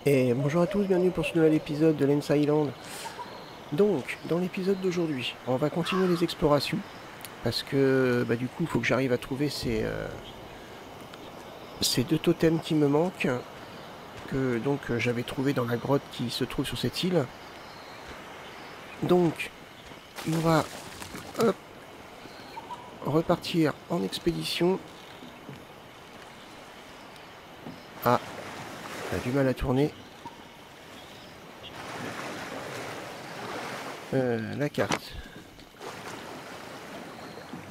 Et bonjour à tous, bienvenue pour ce nouvel épisode de Lens Island. Donc, dans l'épisode d'aujourd'hui, on va continuer les explorations, parce que du coup, il faut que j'arrive à trouver ces deux totems qui me manquent, que j'avais trouvé dans la grotte qui se trouve sur cette île. Donc, on va hop, repartir en expédition. Ah, on a du mal à tourner. La carte.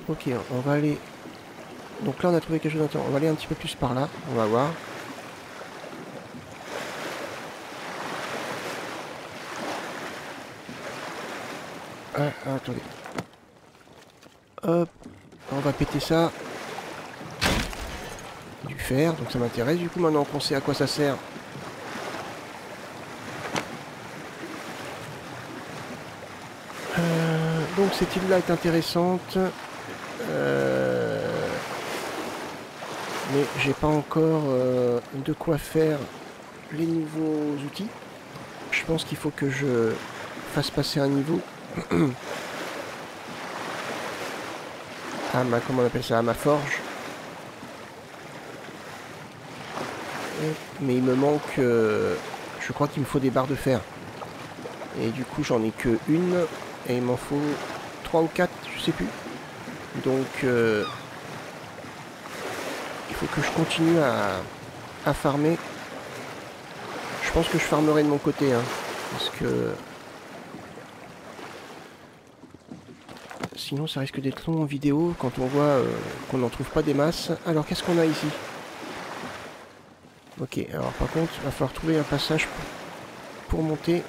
Ok, on va aller. Donc là, on a trouvé quelque chose d'intéressant. On va aller un petit peu plus par là, on va voir. Ah, attendez. Hop, on va péter ça. Du fer, donc ça m'intéresse. Du coup, maintenant qu'on sait à quoi ça sert. Donc cette île-là est intéressante. Mais j'ai pas encore de quoi faire les nouveaux outils. Je pense qu'il faut que je fasse passer un niveau. Comment on appelle ça, à ma forge. Mais il me manque, je crois qu'il me faut des barres de fer. Et du coup j'en ai que une, et il m'en faut 3 ou 4, je sais plus. Donc il faut que je continue à farmer. Je pense que je farmerai de mon côté, hein, parce que sinon ça risque d'être long en vidéo quand on voit qu'on n'en trouve pas des masses. Alors qu'est-ce qu'on a ici? Ok, alors par contre il va falloir trouver un passage pour monter.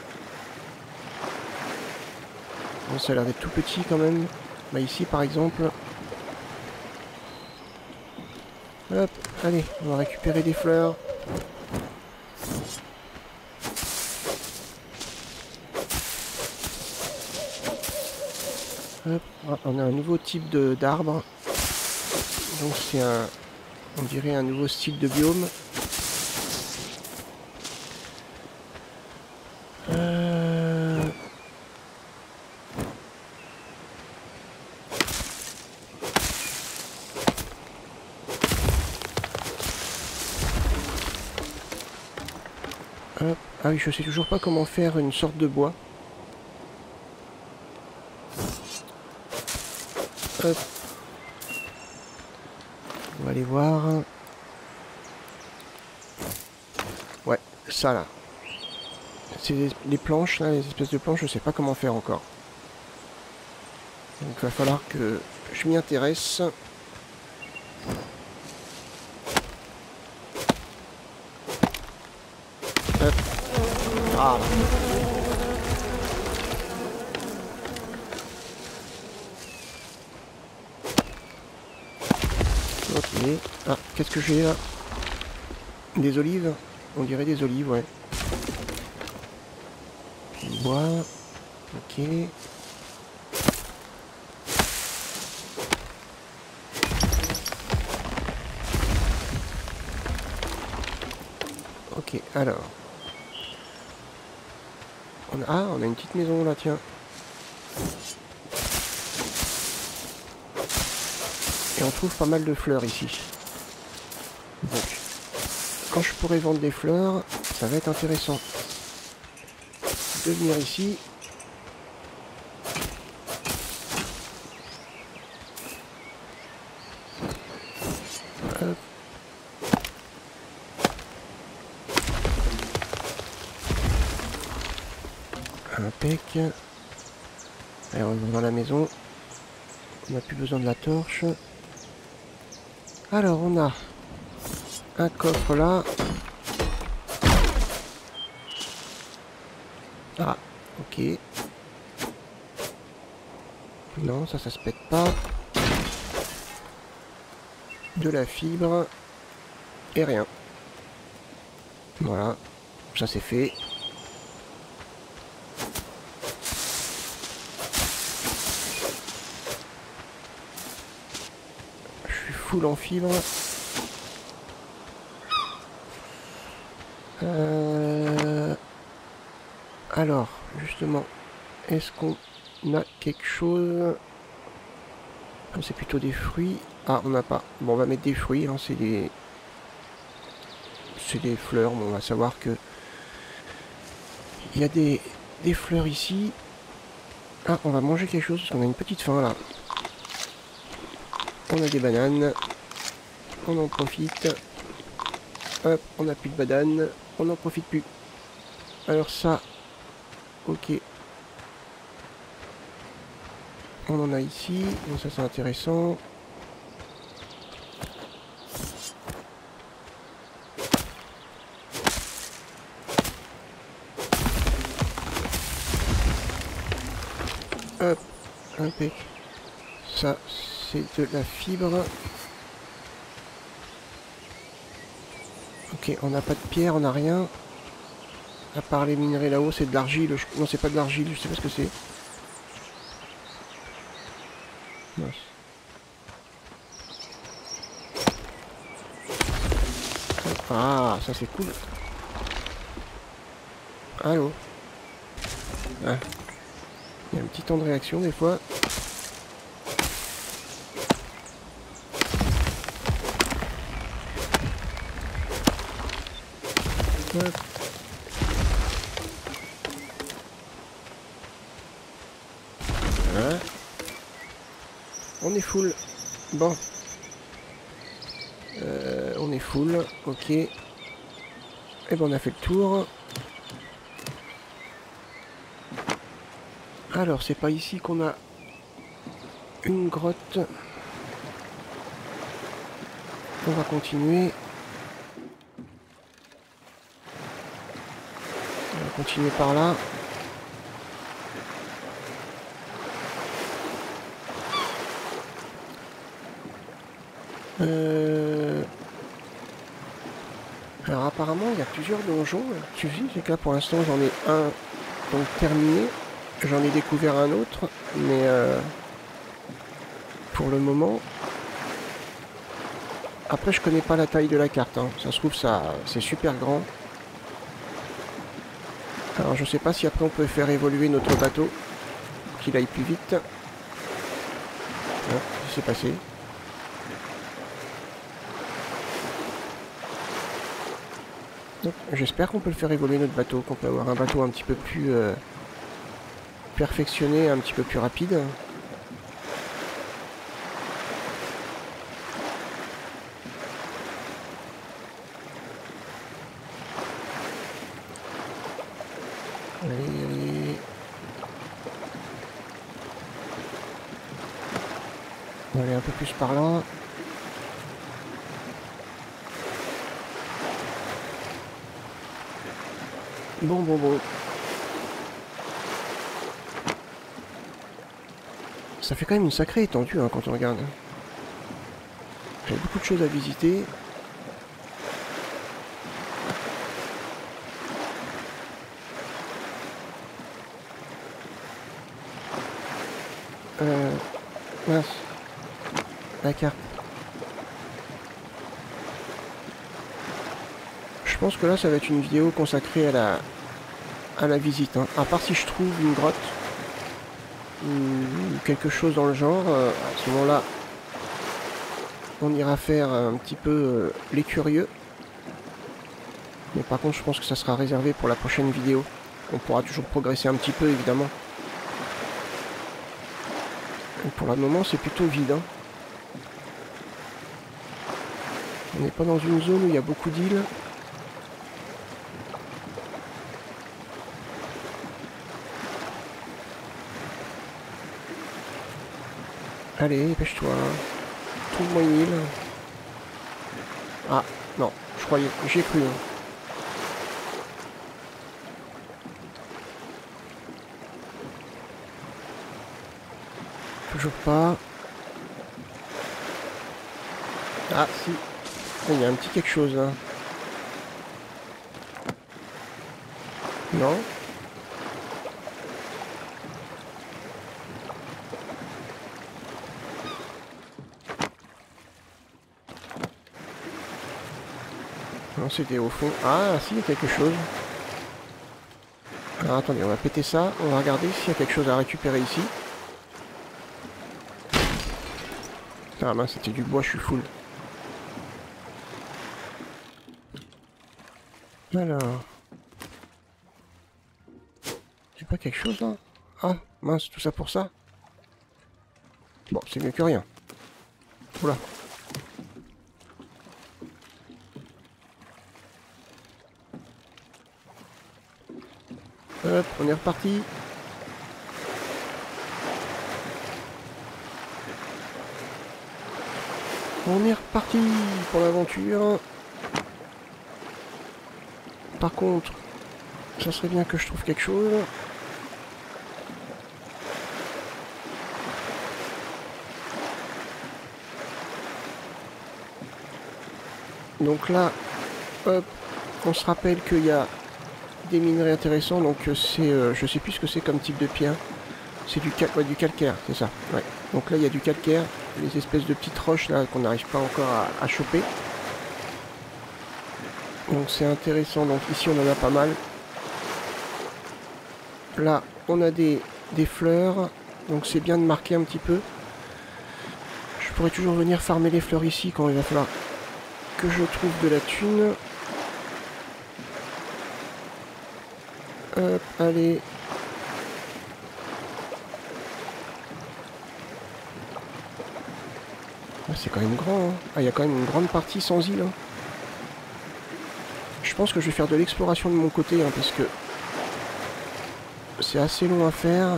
Bon, ça a l'air d'être tout petit quand même. Bah ici par exemple. Hop, allez, on va récupérer des fleurs. Hop, on a un nouveau type d'arbre. Donc c'est on dirait un nouveau style de biome. Hop. Ah oui, je sais toujours pas comment faire une sorte de bois. Hop. On va aller voir. Ouais, ça là. C'est les planches là, les espèces de planches, je sais pas comment faire encore. Donc il va falloir que je m'y intéresse. Hop. Ah là. Ok. Ah, qu'est-ce que j'ai là? Des olives? On dirait des olives, ouais. Du bois. Ok. Ok, alors. On a une petite maison là, tiens. Et on trouve pas mal de fleurs ici. Donc, quand je pourrai vendre des fleurs, ça va être intéressant de venir ici. Hop. Impec. Allez, on va dans la maison. On n'a plus besoin de la torche. Alors, on a un coffre là. Ah, ok. Non, ça se pète pas. De la fibre. Et rien. Voilà, ça c'est fait. Je suis full en fibre. Alors, justement, est-ce qu'on a quelque chose? C'est plutôt des fruits. Ah, on n'a pas. Bon, on va mettre des fruits, hein, c'est des fleurs, mais on va savoir que il y a des fleurs ici. Ah, on va manger quelque chose parce qu'on a une petite faim là. On a des bananes. On en profite. Hop, on n'a plus de bananes. On n'en profite plus. Alors ça, ok. On en a ici. Donc ça c'est intéressant. Hop, impec. Ça, c'est de la fibre. Ok, on n'a pas de pierre, on n'a rien. À part les minerais là-haut, c'est de l'argile. Non, c'est pas de l'argile, je sais pas ce que c'est. Mince. Ah, ça c'est cool. Allô. Ah. Il y a un petit temps de réaction des fois. Hop. Voilà. On est full. Bon. On est full. Ok. Et ben on a fait le tour. Alors c'est pas ici qu'on a une grotte. On va continuer. On va continuer par là. Alors apparemment il y a plusieurs donjons. Tu sais, c'est que là pour l'instant j'en ai un donc terminé. J'en ai découvert un autre, mais pour le moment. Après je connais pas la taille de la carte, hein. Ça se trouve ça c'est super grand. Alors je sais pas si après on peut faire évoluer notre bateau, qu'il aille plus vite. Ah, qu'est-ce qui s'est passé? J'espère qu'on peut le faire évoluer notre bateau, qu'on peut avoir un bateau un petit peu plus perfectionné, un petit peu plus rapide. Allez, allez. On va aller un peu plus par là. Bon. Ça fait quand même une sacrée étendue hein, quand on regarde. Il y a beaucoup de choses à visiter. Mince. La carte. Je pense que là ça va être une vidéo consacrée à la visite. Hein. À part si je trouve une grotte ou quelque chose dans le genre, à ce moment-là on ira faire un petit peu les curieux. Mais par contre je pense que ça sera réservé pour la prochaine vidéo. On pourra toujours progresser un petit peu évidemment. Et pour le moment c'est plutôt vide. Hein. On n'est pas dans une zone où il y a beaucoup d'îles. Allez, dépêche-toi. Trouve-moi une île. Ah, non, je croyais, j'ai cru. Hein. Toujours pas. Ah, si. Il y a un petit quelque chose là. Non. Non, c'était au fond. Ah, si, il y a quelque chose. Alors attendez, on va péter ça. On va regarder s'il y a quelque chose à récupérer ici. Ah mince, c'était du bois, je suis full. Alors... J'ai pas quelque chose là? Ah, mince, tout ça pour ça? Bon, c'est mieux que rien. Oula. Hop, on est reparti. On est reparti pour l'aventure. Par contre, ça serait bien que je trouve quelque chose. Donc là, hop, on se rappelle qu'il y a des minerais intéressants. Donc c'est, je sais plus ce que c'est comme type de pierre. C'est du calcaire, c'est ça. Ouais. Donc là, il y a du calcaire, les espèces de petites roches là qu'on n'arrive pas encore à choper. Donc c'est intéressant. Donc ici, on en a pas mal. Là, on a des fleurs. Donc c'est bien de marquer un petit peu. Je pourrais toujours venir farmer les fleurs ici quand il va falloir que je trouve de la thune. Hop, allez. Ah, c'est quand même grand, hein. Ah, il y a quand même une grande partie sans île. Hein. Je pense que je vais faire de l'exploration de mon côté, hein, parce que c'est assez long à faire.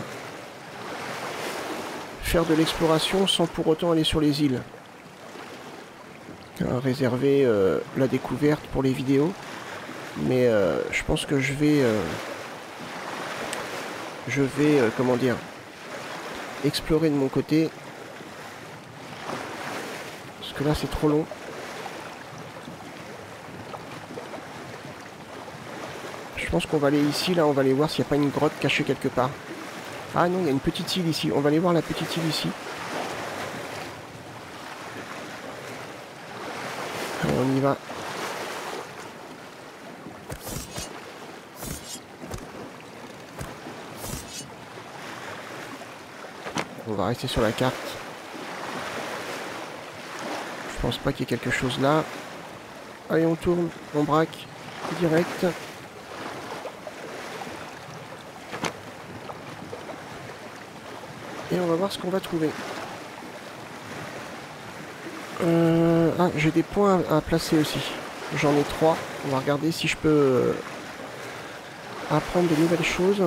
Faire de l'exploration sans pour autant aller sur les îles. Réserver la découverte pour les vidéos. Mais je pense que je vais comment dire, explorer de mon côté. Parce que là c'est trop long. Je pense qu'on va aller ici, là on va aller voir s'il n'y a pas une grotte cachée quelque part. Ah non, il y a une petite île ici. On va aller voir la petite île ici. Allez, on y va. On va rester sur la carte. Je pense pas qu'il y ait quelque chose là. Allez, on tourne, on braque direct. Et on va voir ce qu'on va trouver. Ah, j'ai des points à placer aussi. J'en ai 3. On va regarder si je peux apprendre de nouvelles choses.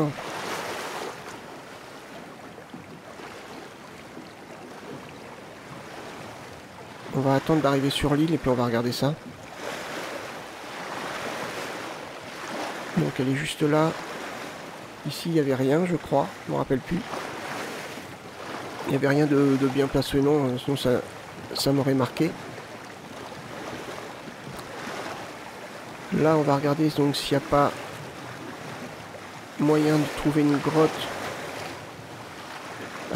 On va attendre d'arriver sur l'île et puis on va regarder ça. Donc elle est juste là. Ici il n'y avait rien, je crois. Je me rappelle plus. Il n'y avait rien de bien placé, non. Sinon ça m'aurait marqué. Là on va regarder donc s'il n'y a pas moyen de trouver une grotte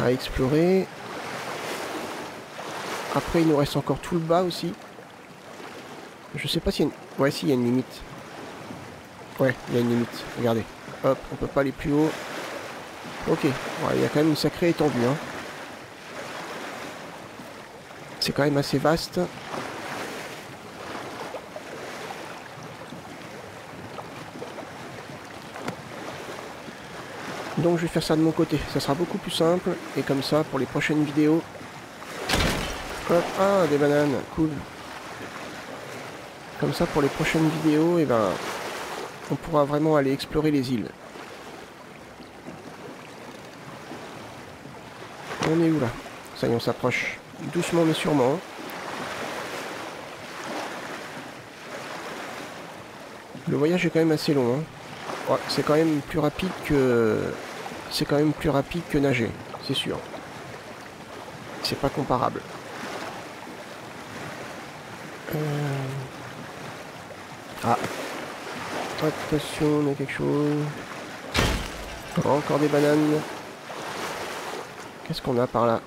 à explorer. Après il nous reste encore tout le bas aussi. Je sais pas s'il y a une... Ouais, si, il y a une limite. Ouais, il y a une limite. Regardez. Hop, on peut pas aller plus haut. Ok, ouais, il y a quand même une sacrée étendue. Hein. C'est quand même assez vaste. Donc je vais faire ça de mon côté. Ça sera beaucoup plus simple. Et comme ça, pour les prochaines vidéos... Hop, ah, des bananes. Cool. Comme ça, pour les prochaines vidéos, et ben, on pourra vraiment aller explorer les îles. On est où là? Ça y est, on s'approche. Doucement mais sûrement. Le voyage est quand même assez long. Hein. Ouais, c'est quand même plus rapide que... C'est quand même plus rapide que nager, c'est sûr. C'est pas comparable. Ah. Attention, on a quelque chose. Oh, encore des bananes. Qu'est-ce qu'on a par là?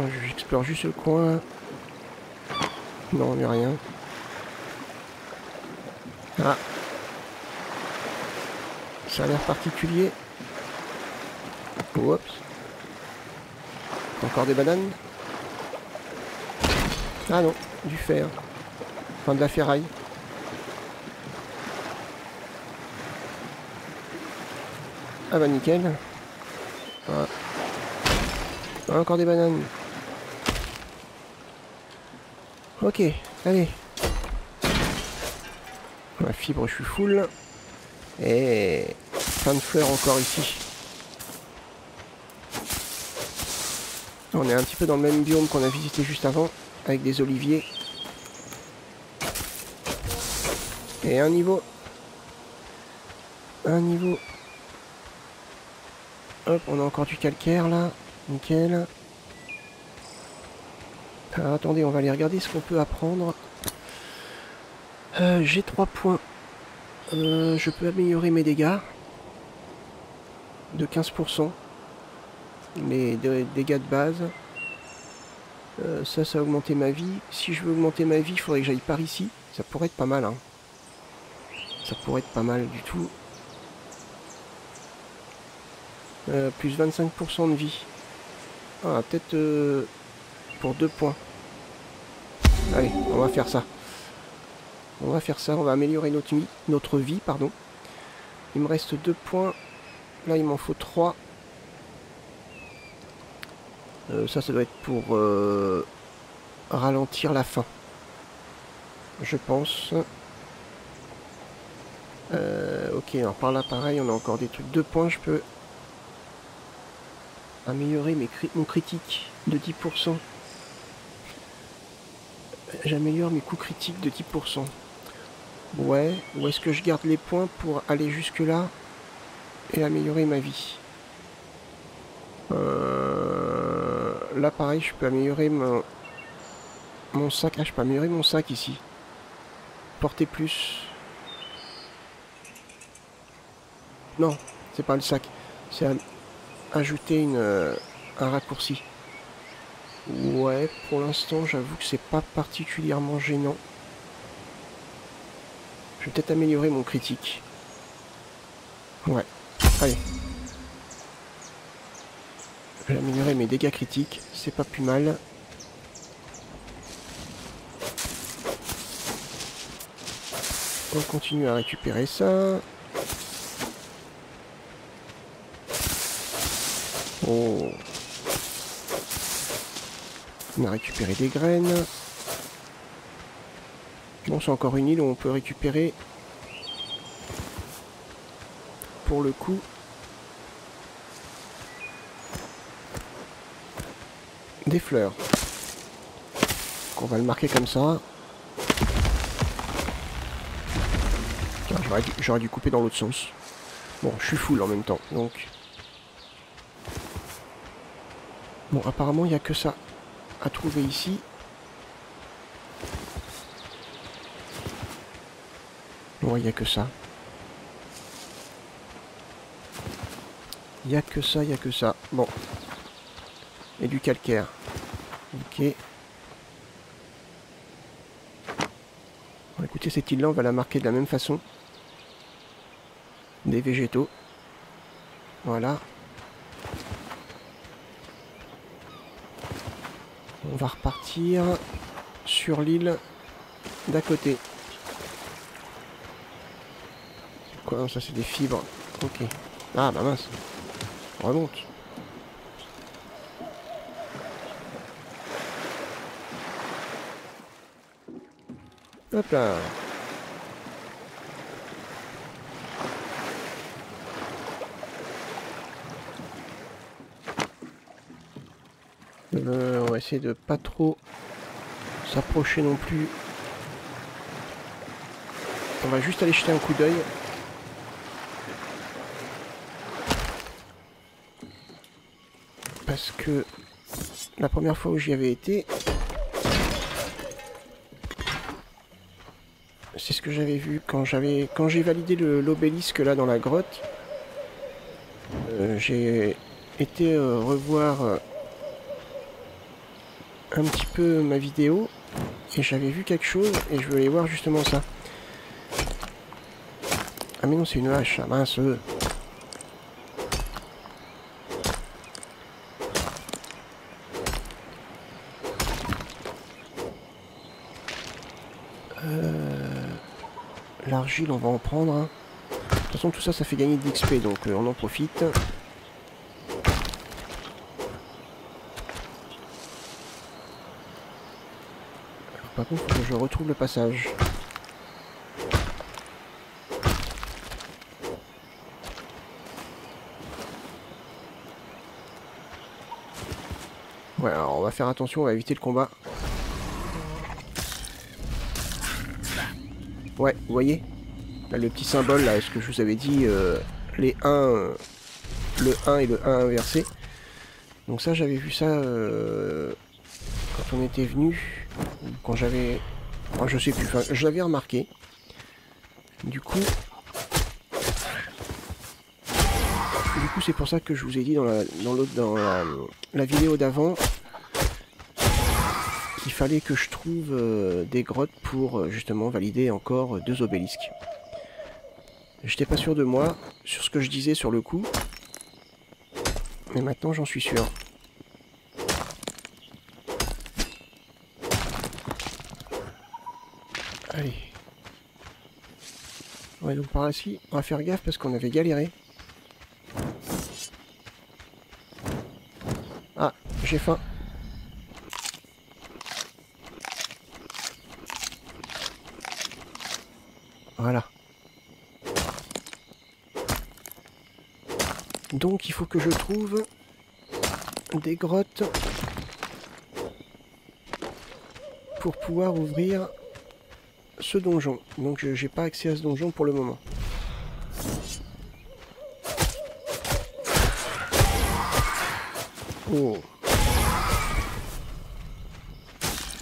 Oh, j'explore juste le coin. Non, il n'y a rien. Ah. Ça a l'air particulier. Oups. Encore des bananes? Ah non, du fer. Enfin de la ferraille. Ah bah nickel. Ah. Ah, encore des bananes. Ok, allez. La fibre, je suis full. Et plein de fleurs encore ici. On est un petit peu dans le même biome qu'on a visité juste avant, avec des oliviers. Et un niveau. Un niveau. Hop, on a encore du calcaire là. Nickel. Alors, attendez, on va aller regarder ce qu'on peut apprendre. J'ai 3 points. Je peux améliorer mes dégâts de 15%. Les dégâts de base. Ça va augmenter ma vie. Si je veux augmenter ma vie, il faudrait que j'aille par ici. Ça pourrait être pas mal. Hein. Ça pourrait être pas mal du tout. Plus 25% de vie. Ah, peut-être pour 2 points. Allez, on va faire ça. On va faire ça, on va améliorer notre vie, pardon. Il me reste 2 points. Là, il m'en faut 3. Ça doit être pour ralentir la faim. Je pense. Ok, alors par là, pareil, on a encore des trucs. 2 points, je peux améliorer mon critique de 10%. J'améliore mes coups critiques de 10%. Ouais, ou est-ce que je garde les points pour aller jusque là et améliorer ma vie? Là pareil, je peux améliorer mon sac. Ah, je peux améliorer mon sac ici. Porter plus. Non, c'est pas le sac. C'est ajouter un raccourci. Ouais, pour l'instant, j'avoue que c'est pas particulièrement gênant. Je vais peut-être améliorer mon critique. Ouais, allez. Je vais améliorer mes dégâts critiques, c'est pas plus mal. On continue à récupérer ça. Oh. On a récupéré des graines. Bon, c'est encore une île où on peut récupérer, pour le coup, des fleurs. Donc on va le marquer comme ça. Tiens, j'aurais dû couper dans l'autre sens. Bon, je suis full en même temps, donc... Bon, apparemment, il n'y a que ça à trouver ici. Ouais, il n'y a que ça. Il n'y a que ça, il n'y a que ça. Bon. Et du calcaire. Ok. Bon, écoutez, cette île-là, on va la marquer de la même façon. Des végétaux. Voilà. On va repartir sur l'île d'à côté. Quoi, ça c'est des fibres. Ok. Ah bah mince. On remonte. Hop là. On va essayer de pas trop s'approcher non plus. On va juste aller jeter un coup d'œil. Parce que la première fois où j'y avais été, c'est ce que j'avais vu quand j'ai validé l'obélisque là dans la grotte. J'ai été revoir un petit peu ma vidéo et j'avais vu quelque chose et je voulais voir justement ça. Ah mais non, c'est une hache, ah mince. L'argile, on va en prendre. Hein. De toute façon, tout ça, ça fait gagner de l'XP, donc on en profite. Alors, par contre, il faut que je retrouve le passage. Ouais, alors on va faire attention, on va éviter le combat. Ouais, vous voyez? Là, le petit symbole, là, ce que je vous avais dit, les 1, le 1 et le 1 inversé. Donc ça, j'avais vu ça quand on était venu, quand j'avais... Enfin, je sais plus, enfin, je l'avais remarqué. Du coup, c'est pour ça que je vous ai dit dans la vidéo d'avant qu'il fallait que je trouve des grottes pour justement valider encore 2 obélisques. J'étais pas sûr de moi, sur ce que je disais sur le coup, mais maintenant j'en suis sûr. Allez. Ouais, donc par ici, on va faire gaffe parce qu'on avait galéré. Ah, j'ai faim. Voilà. Donc il faut que je trouve des grottes pour pouvoir ouvrir ce donjon. Donc j'ai pas accès à ce donjon pour le moment. Oh.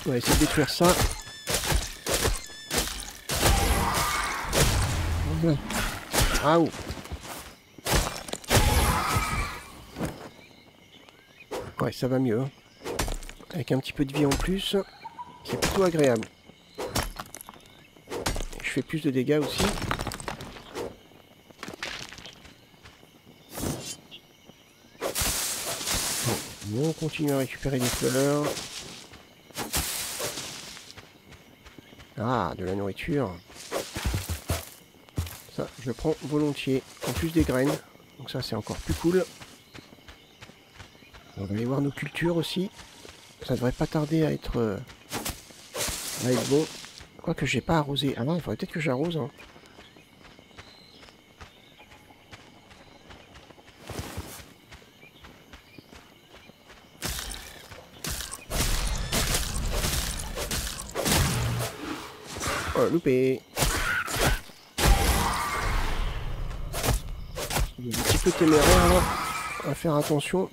On va essayer de détruire ça. Ah oh. Ouais, ça va mieux. Hein. Avec un petit peu de vie en plus, c'est plutôt agréable. Je fais plus de dégâts aussi. Bon, on continue à récupérer des fleurs. Ah, de la nourriture. Ça, je prends volontiers. En plus des graines. Donc ça, c'est encore plus cool. On va aller voir nos cultures aussi. Ça devrait pas tarder à être bon. Quoique j'ai pas arrosé. Ah non, il faudrait peut-être que j'arrose. Hein. Oh, loupé. Il est un petit peu téméraire là. À faire attention.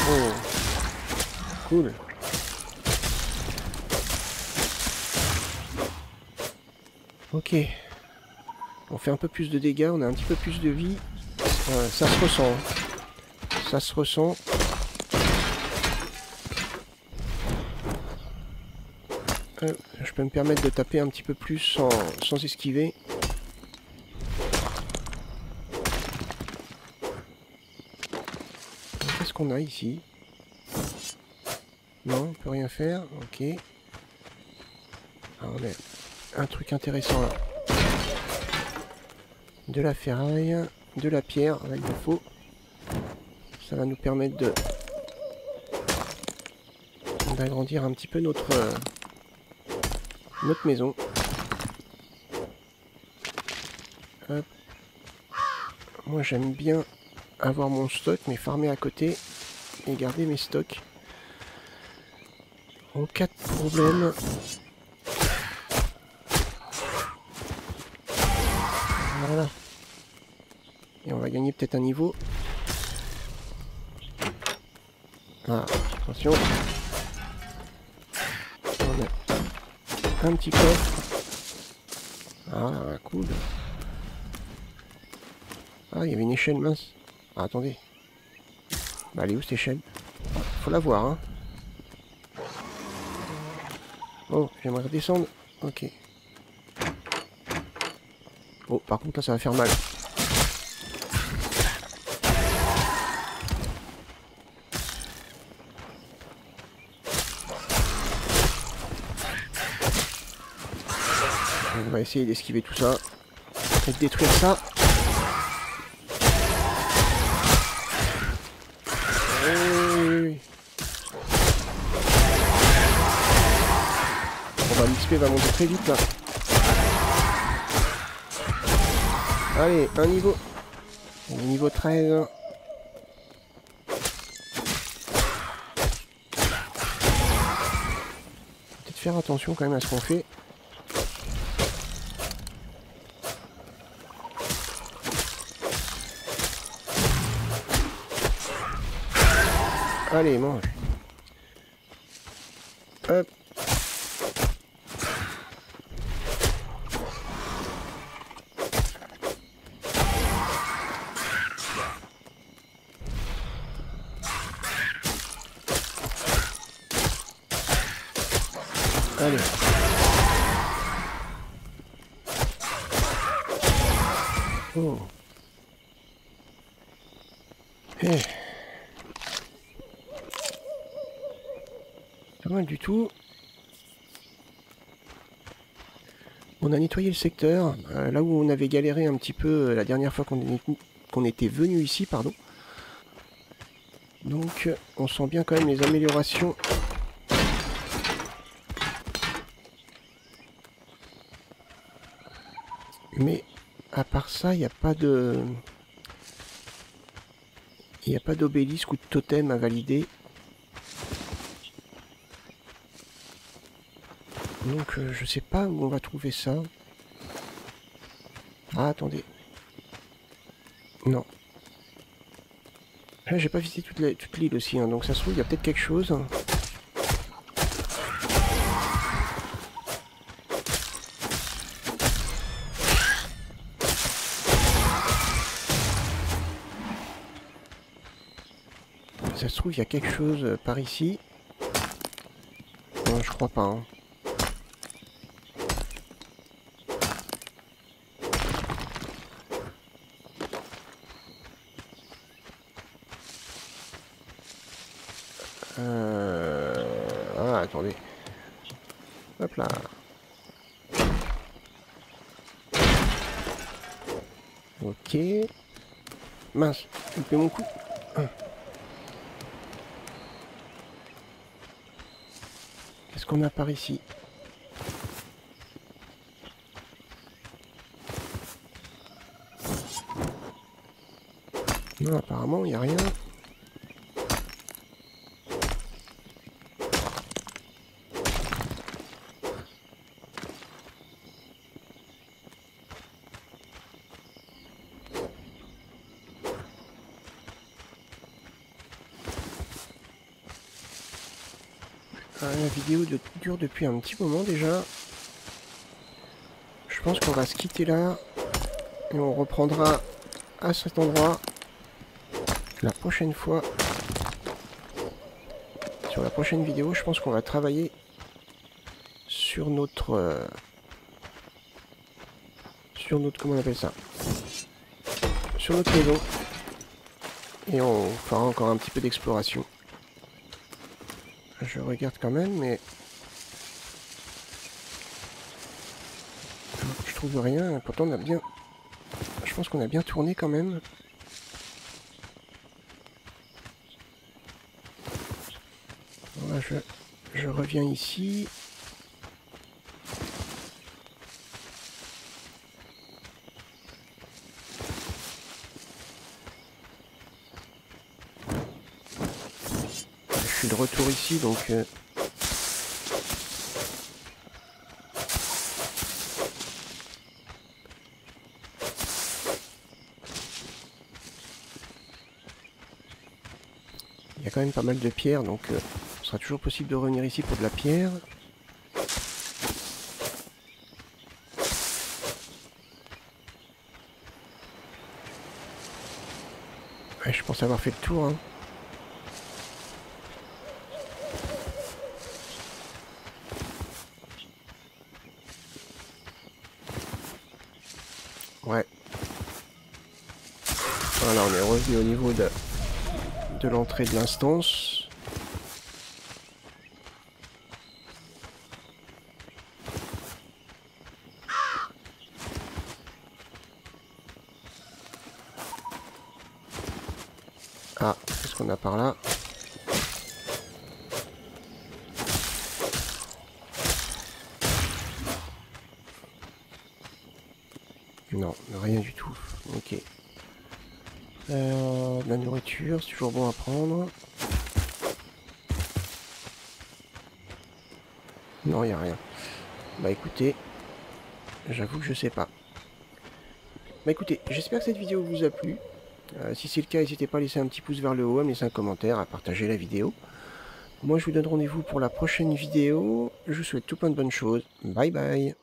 Oh. Cool. Ok. On fait un peu plus de dégâts, on a un petit peu plus de vie. Ça se ressent. Ça se ressent. Je peux me permettre de taper un petit peu plus sans esquiver. Qu'est-ce qu'on a ici? Non, on peut rien faire. Ok. Alors, on a un truc intéressant là. De la ferraille, de la pierre, là il en faut. Ça va nous permettre d'agrandir un petit peu notre maison. Hop. Moi j'aime bien avoir mon stock, mais farmer à côté et garder mes stocks. En cas de problème. Voilà. Et on va gagner peut-être un niveau. Ah, attention. On a un petit coffre. Ah, cool. Ah, il y avait une échelle mince. Ah, attendez. Bah, elle est où cette échelle? Faut la voir, hein. Oh, j'aimerais redescendre. Ok. Oh, par contre, là, ça va faire mal. essayer d'esquiver tout ça. Et de détruire ça. Oui. Bon bah l'XP va monter très vite là. Allez, un niveau. Niveau 13. Peut-être faire attention quand même à ce qu'on fait. Allez, mange. Hop. Allez. Oh. Eh. Pas mal du tout. On a nettoyé le secteur, là où on avait galéré un petit peu la dernière fois qu'on était venu ici, pardon. Donc on sent bien quand même les améliorations. Mais à part ça, il n'y a pas de... Il n'y a pas d'obélisque ou de totem à valider. Donc je sais pas où on va trouver ça. Ah attendez. Non. Là j'ai pas visité toute l'île aussi, hein, donc ça se trouve il y a peut-être quelque chose. Ça se trouve il y a quelque chose par ici. Non je crois pas. Hein. Ah, attendez. Hop là. Ok. Mince, j'ai loupé mon coup. Qu'est-ce qu'on a par ici? Non, apparemment, il n'y a rien. La vidéo dure depuis un petit moment déjà. Je pense qu'on va se quitter là. Et on reprendra à cet endroit la prochaine fois. Sur la prochaine vidéo, je pense qu'on va travailler sur notre... comment on appelle ça? Sur notre maison. Et on fera encore un petit peu d'exploration. Je regarde quand même, mais... je trouve rien. Pourtant, on a bien... Je pense qu'on a bien tourné quand même. Voilà, je reviens ici. Je suis de retour ici, donc... il y a quand même pas mal de pierres, donc ce sera toujours possible de revenir ici pour de la pierre. Ouais, je pense avoir fait le tour. Hein. Ouais. Voilà, on est revenu au niveau de l'entrée de l'instance. qu'on a par là? Non, rien du tout. Ok. De la nourriture, c'est toujours bon à prendre. Non, il n'y a rien. Bah écoutez, j'avoue que je sais pas. Bah écoutez, j'espère que cette vidéo vous a plu. Si c'est le cas, n'hésitez pas à laisser un petit pouce vers le haut, à me laisser un commentaire, à partager la vidéo. Moi, je vous donne rendez-vous pour la prochaine vidéo. Je vous souhaite tout plein de bonnes choses. Bye bye.